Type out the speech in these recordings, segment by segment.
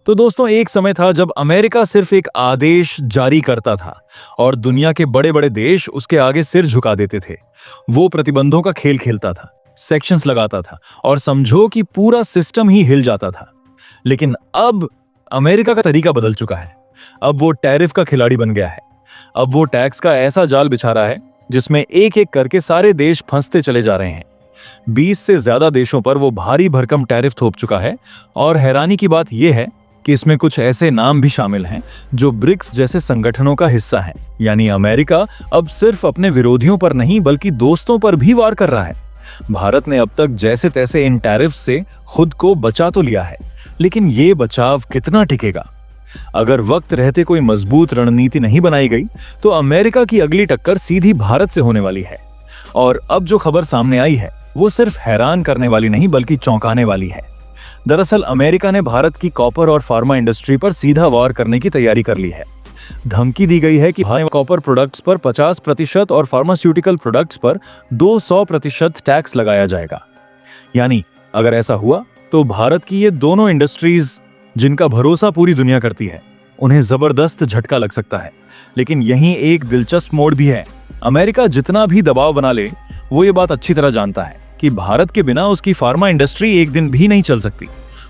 तो दोस्तों, एक समय था जब अमेरिका सिर्फ एक आदेश जारी करता था और दुनिया के बड़े बड़े देश उसके आगे सिर झुका देते थे। वो प्रतिबंधों का खेल खेलता था, सेक्शंस लगाता था और समझो कि पूरा सिस्टम ही हिल जाता था। लेकिन अब अमेरिका का तरीका बदल चुका है। अब वो टैरिफ का खिलाड़ी बन गया है। अब वो टैक्स का ऐसा जाल बिछा रहा है जिसमें एक एक करके सारे देश फंसते चले जा रहे हैं। 20 से ज्यादा देशों पर वो भारी भरकम टैरिफ थोप चुका है और हैरानी की बात यह है कि इसमें कुछ ऐसे नाम भी शामिल हैं जो ब्रिक्स जैसे संगठनों का हिस्सा हैं। यानी अमेरिका अब सिर्फ अपने विरोधियों पर नहीं बल्कि दोस्तों पर भी वार कर रहा है। भारत ने अब तक जैसे तैसे इन टैरिफ से खुद को बचा तो लिया है, लेकिन ये बचाव कितना टिकेगा? अगर वक्त रहते कोई मजबूत रणनीति नहीं बनाई गई तो अमेरिका की अगली टक्कर सीधी भारत से होने वाली है। और अब जो खबर सामने आई है वो सिर्फ हैरान करने वाली नहीं बल्कि चौंकाने वाली है। दरअसल अमेरिका ने भारत की कॉपर और फार्मा इंडस्ट्री पर सीधा वार करने की तैयारी कर ली है। धमकी दी गई है कि कॉपर प्रोडक्ट्स पर 50% और फार्मास्यूटिकल प्रोडक्ट्स पर 200% टैक्स लगाया जाएगा। यानी अगर ऐसा हुआ तो भारत की ये दोनों इंडस्ट्रीज जिनका भरोसा पूरी दुनिया करती है, उन्हें जबरदस्त झटका लग सकता है। लेकिन यहीं एक दिलचस्प मोड़ भी है। अमेरिका जितना भी दबाव बना ले, वो ये बात अच्छी तरह जानता है कि भारत के बिना उसकी फार्मा इंडस्ट्री एक दिन भी नहीं चल सकती।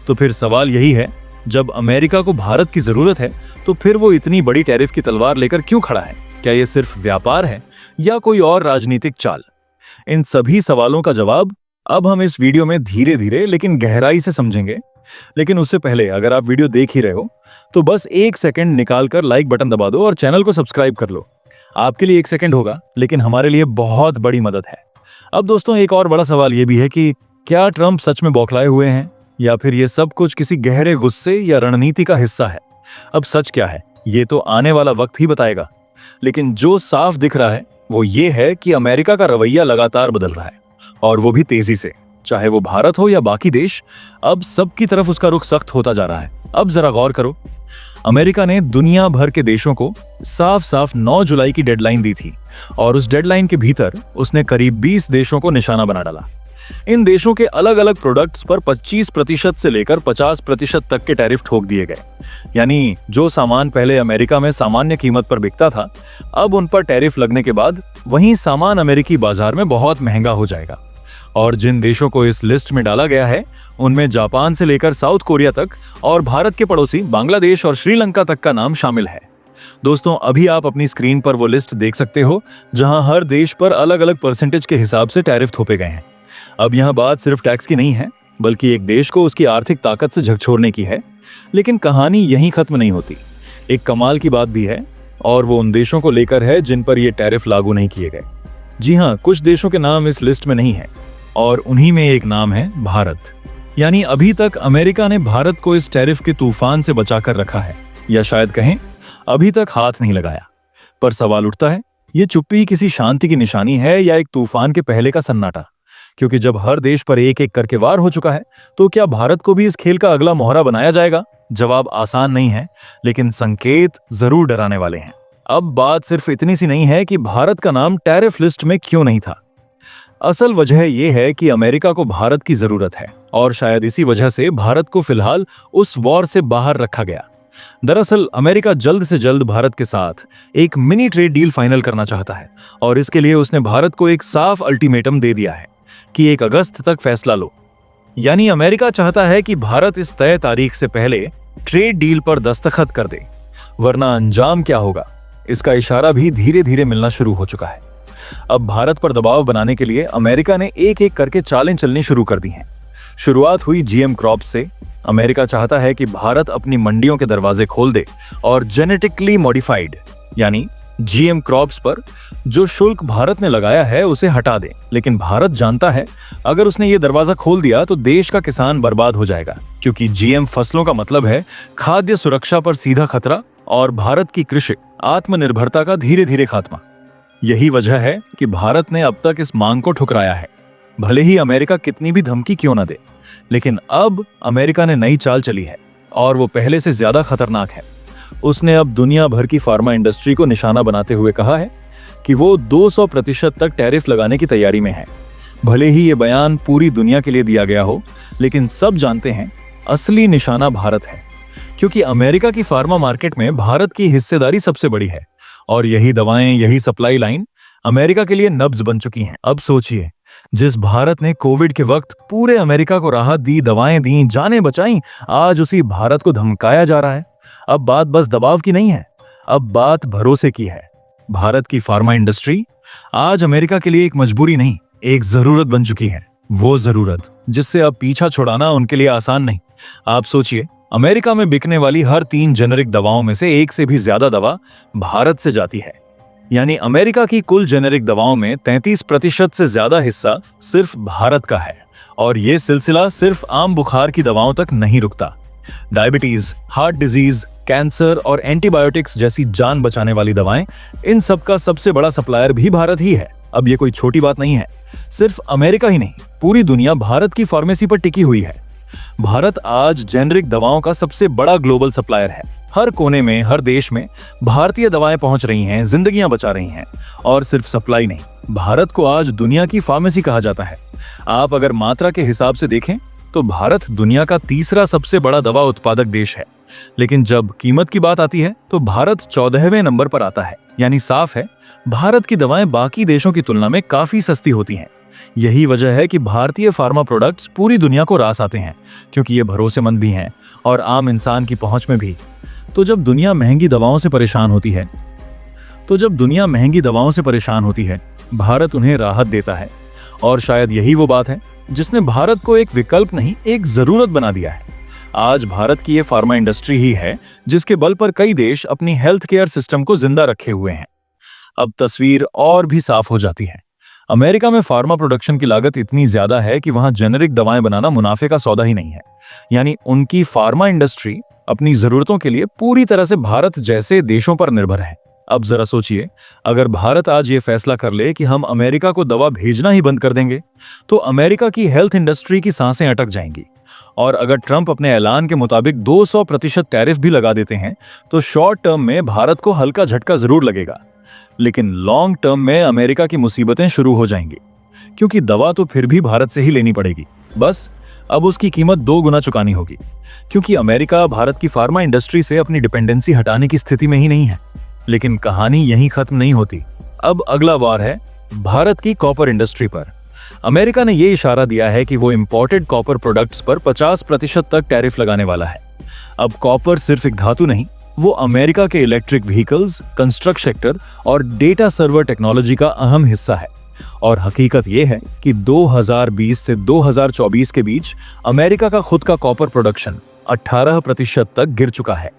तो फिर सवाल यही है, जब अमेरिका को भारत की जरूरत है तो फिर वो इतनी बड़ी टैरिफ की तलवार लेकर क्यों खड़ा है? क्या ये सिर्फ व्यापार है या कोई और राजनीतिक चाल? इन सभी सवालों का जवाब अब हम इस वीडियो में धीरे धीरे लेकिन गहराई से समझेंगे। लेकिन उससे पहले अगर आप वीडियो देख ही रहे हो तो बस 1 सेकंड निकालकर लाइक बटन दबा दो और चैनल को सब्सक्राइब कर लो। आपके लिए 1 सेकंड होगा लेकिन हमारे लिए बहुत बड़ी मदद है। अब दोस्तों, एक और बड़ा सवाल यह भी है कि क्या ट्रंप सच में बौखलाए हुए हैं या फिर ये सब कुछ किसी गहरे गुस्से या रणनीति का हिस्सा है? अब सच क्या है ये तो आने वाला वक्त ही बताएगा। लेकिन जो साफ दिख रहा है वो ये है कि अमेरिका का रवैया लगातार बदल रहा है और वो भी तेजी से। चाहे वो भारत हो या बाकी देश, अब सबकी तरफ उसका रुख सख्त होता जा रहा है। अब जरा गौर करो, अमेरिका ने दुनिया भर के देशों को साफ साफ 9 जुलाई की डेडलाइन दी थी और उस डेडलाइन के भीतर उसने करीब 20 देशों को निशाना बना डाला। इन देशों के अलग अलग प्रोडक्ट्स पर 25% से लेकर 50% तक के टैरिफ ठोक दिए गए। यानी जो सामान पहले अमेरिका में सामान्य कीमत पर बिकता था, अब उन पर टैरिफ लगने के बाद वही सामान अमेरिकी बाजार में बहुत महंगा हो जाएगा। और जिन देशों को इस लिस्ट में डाला गया है उनमें जापान से लेकर साउथ कोरिया तक और भारत के पड़ोसी बांग्लादेश और श्रीलंका तक का नाम शामिल है। दोस्तों, अभी आप अपनी स्क्रीन पर वो लिस्ट देख सकते हो जहां हर देश पर अलग अलग परसेंटेज के हिसाब से टैरिफ थोपे गए हैं। अब यहाँ बात सिर्फ टैक्स की नहीं है बल्कि एक देश को उसकी आर्थिक ताकत से झकझोरने की है। लेकिन कहानी यहीं खत्म नहीं होती। एक कमाल की बात भी है और वो उन देशों को लेकर है जिन पर ये टैरिफ लागू नहीं किए गए। जी हाँ, कुछ देशों के नाम इस लिस्ट में नहीं है और उन्हीं में एक नाम है भारत। यानी अभी तक अमेरिका ने भारत को इस टैरिफ के तूफान से बचाकर रखा है, या शायद कहें अभी तक हाथ नहीं लगाया। पर सवाल उठता है, ये चुप्पी किसी शांति की निशानी है या एक तूफान के पहले का सन्नाटा? क्योंकि जब हर देश पर एक एक करके वार हो चुका है तो क्या भारत को भी इस खेल का अगला मोहरा बनाया जाएगा? जवाब आसान नहीं है, लेकिन संकेत जरूर डराने वाले हैं। अब बात सिर्फ इतनी सी नहीं है कि भारत का नाम टैरिफ लिस्ट में क्यों नहीं था। असल वजह यह है कि अमेरिका को भारत की जरूरत है और शायद इसी वजह से भारत को फिलहाल उस वॉर से बाहर रखा गया। दरअसल अमेरिका जल्द से जल्द भारत के साथ एक मिनी ट्रेड डील फाइनल करना चाहता है और इसके लिए उसने भारत को एक साफ अल्टीमेटम दे दिया है कि 1 अगस्त तक फैसला लो। यानी अमेरिका चाहता है कि भारत इस तय तारीख से पहले ट्रेड डील पर दस्तखत कर दे, वरना अंजाम क्या होगा इसका इशारा भी धीरे धीरे मिलना शुरू हो चुका है। अब भारत पर दबाव बनाने के लिए अमेरिका ने एक एक करके चालें चलनी शुरू कर दी हैं। शुरुआत हुई जीएम क्रॉप्स से। अमेरिका चाहता है कि भारत अपनी मंडियों के दरवाजे खोल दे और जेनेटिकली मॉडिफाइड यानी जीएम क्रॉप्स पर जो शुल्क भारत ने लगाया है उसे हटा दे। लेकिन भारत जानता है अगर उसने ये दरवाजा खोल दिया तो देश का किसान बर्बाद हो जाएगा, क्योंकि जीएम फसलों का मतलब है खाद्य सुरक्षा पर सीधा खतरा और भारत की कृषि आत्मनिर्भरता का धीरे धीरे खात्मा। यही वजह है कि भारत ने अब तक इस मांग को ठुकराया है, भले ही अमेरिका कितनी भी धमकी क्यों न दे। लेकिन अब अमेरिका ने नई चाल चली है और वो पहले से ज्यादा खतरनाक है। उसने अब दुनिया भर की फार्मा इंडस्ट्री को निशाना बनाते हुए कहा है कि वो 200% तक टैरिफ लगाने की तैयारी में है। भले ही ये बयान पूरी दुनिया के लिए दिया गया हो, लेकिन सब जानते हैं असली निशाना भारत है। क्योंकि अमेरिका की फार्मा मार्केट में भारत की हिस्सेदारी सबसे बड़ी है और यही दवाएं, यही सप्लाई लाइन अमेरिका के लिए नब्ज बन चुकी हैं। अब सोचिए, जिस भारत ने कोविड के वक्त पूरे अमेरिका को राहत दी, दवाएं दी, जानें बचाई, आज उसी भारत को धमकाया जा रहा है। अब बात बस दबाव की नहीं है, अब बात भरोसे की है। भारत की फार्मा इंडस्ट्री आज अमेरिका के लिए एक मजबूरी नहीं, एक जरूरत बन चुकी है। वो जरूरत जिससे अब पीछा छुड़ाना उनके लिए आसान नहीं। आप सोचिए, अमेरिका में बिकने वाली हर 3 जेनेरिक दवाओं में से एक से भी ज्यादा दवा भारत से जाती है। यानी अमेरिका की कुल जेनेरिक दवाओं में 33% से ज्यादा हिस्सा सिर्फ भारत का है। और ये सिलसिला सिर्फ आम बुखार की दवाओं तक नहीं रुकता। डायबिटीज, हार्ट डिजीज, कैंसर और एंटीबायोटिक्स जैसी जान बचाने वाली दवाएं, इन सब का सबसे बड़ा सप्लायर भी भारत ही है। अब ये कोई छोटी बात नहीं है। सिर्फ अमेरिका ही नहीं, पूरी दुनिया भारत की फार्मेसी पर टिकी हुई है। भारत आज जेनेरिक दवाओं का सबसे बड़ा ग्लोबल सप्लायर है। हर कोने में, हर देश में भारतीय दवाएं पहुंच रही हैं, जिंदगियां बचा रही हैं। और सिर्फ सप्लाई नहीं, भारत को आज दुनिया की फार्मेसी कहा जाता है। आप अगर मात्रा के हिसाब से देखें तो भारत दुनिया का तीसरा सबसे बड़ा दवा उत्पादक देश है। लेकिन जब कीमत की बात आती है तो भारत 14वें नंबर पर आता है। यानी साफ है, भारत की दवाएं बाकी देशों की तुलना में काफी सस्ती होती हैं। यही वजह है कि भारतीय फार्मा प्रोडक्ट्स पूरी दुनिया को रास आते हैं, क्योंकि ये भरोसेमंद भी हैं और आम इंसान की पहुंच में भी। तो जब दुनिया महंगी दवाओं से परेशान होती है, भारत उन्हें राहत देता है। और शायद यही वो बात है जिसने भारत को एक विकल्प नहीं, एक जरूरत बना दिया है। आज भारत की ये फार्मा इंडस्ट्री ही है जिसके बल पर कई देश अपनी हेल्थ केयर सिस्टम को जिंदा रखे हुए हैं। अब तस्वीर और भी साफ हो जाती है। अमेरिका में फार्मा प्रोडक्शन की लागत इतनी ज्यादा है कि वहां जेनेरिक दवाएं बनाना मुनाफे का सौदा ही नहीं है। यानी उनकी फार्मा इंडस्ट्री अपनी जरूरतों के लिए पूरी तरह से भारत जैसे देशों पर निर्भर है। अब जरा सोचिए, अगर भारत आज ये फैसला कर ले कि हम अमेरिका को दवा भेजना ही बंद कर देंगे, तो अमेरिका की हेल्थ इंडस्ट्री की सांसें अटक जाएंगी। और अगर ट्रंप अपने ऐलान के मुताबिक 200% टैरिफ भी लगा देते हैं, तो शॉर्ट टर्म में भारत को हल्का झटका जरूर लगेगा, लेकिन लॉन्ग टर्म में अमेरिका की मुसीबतें शुरू हो जाएंगी, क्योंकि दवा तो फिर भी भारत से ही लेनी पड़ेगी। बस अब उसकी कीमत 2 गुना चुकानी होगी, क्योंकि अमेरिका भारत की फार्मा इंडस्ट्री से अपनी डिपेंडेंसी हटाने की स्थिति में ही नहीं है। लेकिन कहानी यहीं खत्म नहीं होती। अब अगला वार है भारत की कॉपर इंडस्ट्री पर। अमेरिका ने यह इशारा दिया है कि वो इंपोर्टेड कॉपर प्रोडक्ट्स पर 50% तक टैरिफ लगाने वाला है। अब कॉपर सिर्फ एक धातु नहीं, वो अमेरिका के इलेक्ट्रिक व्हीकल्स, कंस्ट्रक्शन सेक्टर और डेटा सर्वर टेक्नोलॉजी का अहम हिस्सा है। और हकीकत यह है कि 2020 से 2024 के बीच अमेरिका का खुद का कॉपर प्रोडक्शन 18% तक गिर चुका है।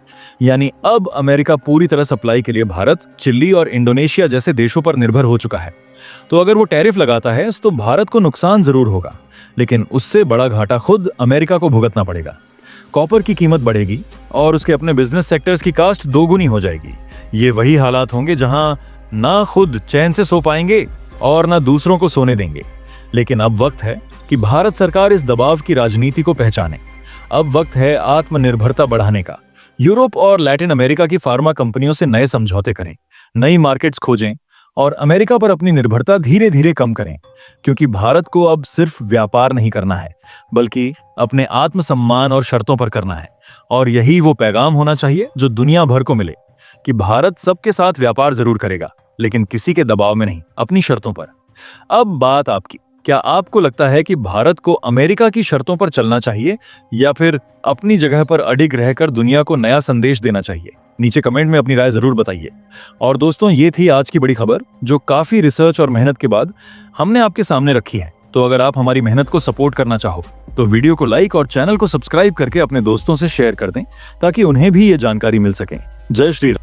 यानी अब अमेरिका पूरी तरह सप्लाई के लिए भारत, चिली और इंडोनेशिया जैसे देशों पर निर्भर हो चुका है। तो अगर वो टैरिफ लगाता है तो भारत को नुकसान जरूर होगा, लेकिन उससे बड़ा घाटा खुद अमेरिका को भुगतना पड़ेगा। कॉपर की कीमत बढ़ेगी और उसके अपने बिजनेस सेक्टर्स की कास्ट 2 गुनी हो जाएगी। ये वही हालात होंगे जहां ना खुद चैन से सो पाएंगे और ना दूसरों को सोने देंगे। लेकिन अब वक्त है कि भारत सरकार इस दबाव की राजनीति को पहचाने। अब वक्त है आत्मनिर्भरता बढ़ाने का। यूरोप और लैटिन अमेरिका की फार्मा कंपनियों से नए समझौते करें, नई मार्केट्स खोजें और अमेरिका पर अपनी निर्भरता धीरे धीरे कम करें, क्योंकि भारत को अब सिर्फ व्यापार नहीं करना है, बल्कि अपने आत्मसम्मान और शर्तों पर करना है। और यही वो पैगाम होना चाहिए जो दुनिया भर को मिले कि भारत सबके साथ व्यापार जरूर करेगा, लेकिन किसी के दबाव में नहीं, अपनी शर्तों पर। अब बात आपकी, क्या आपको लगता है कि भारत को अमेरिका की शर्तों पर चलना चाहिए या फिर अपनी जगह पर अडिग रहकर दुनिया को नया संदेश देना चाहिए? नीचे कमेंट में अपनी राय जरूर बताइए। और दोस्तों, ये थी आज की बड़ी खबर जो काफी रिसर्च और मेहनत के बाद हमने आपके सामने रखी है। तो अगर आप हमारी मेहनत को सपोर्ट करना चाहो तो वीडियो को लाइक और चैनल को सब्सक्राइब करके अपने दोस्तों से शेयर कर दें, ताकि उन्हें भी ये जानकारी मिल सके। जय श्री राम।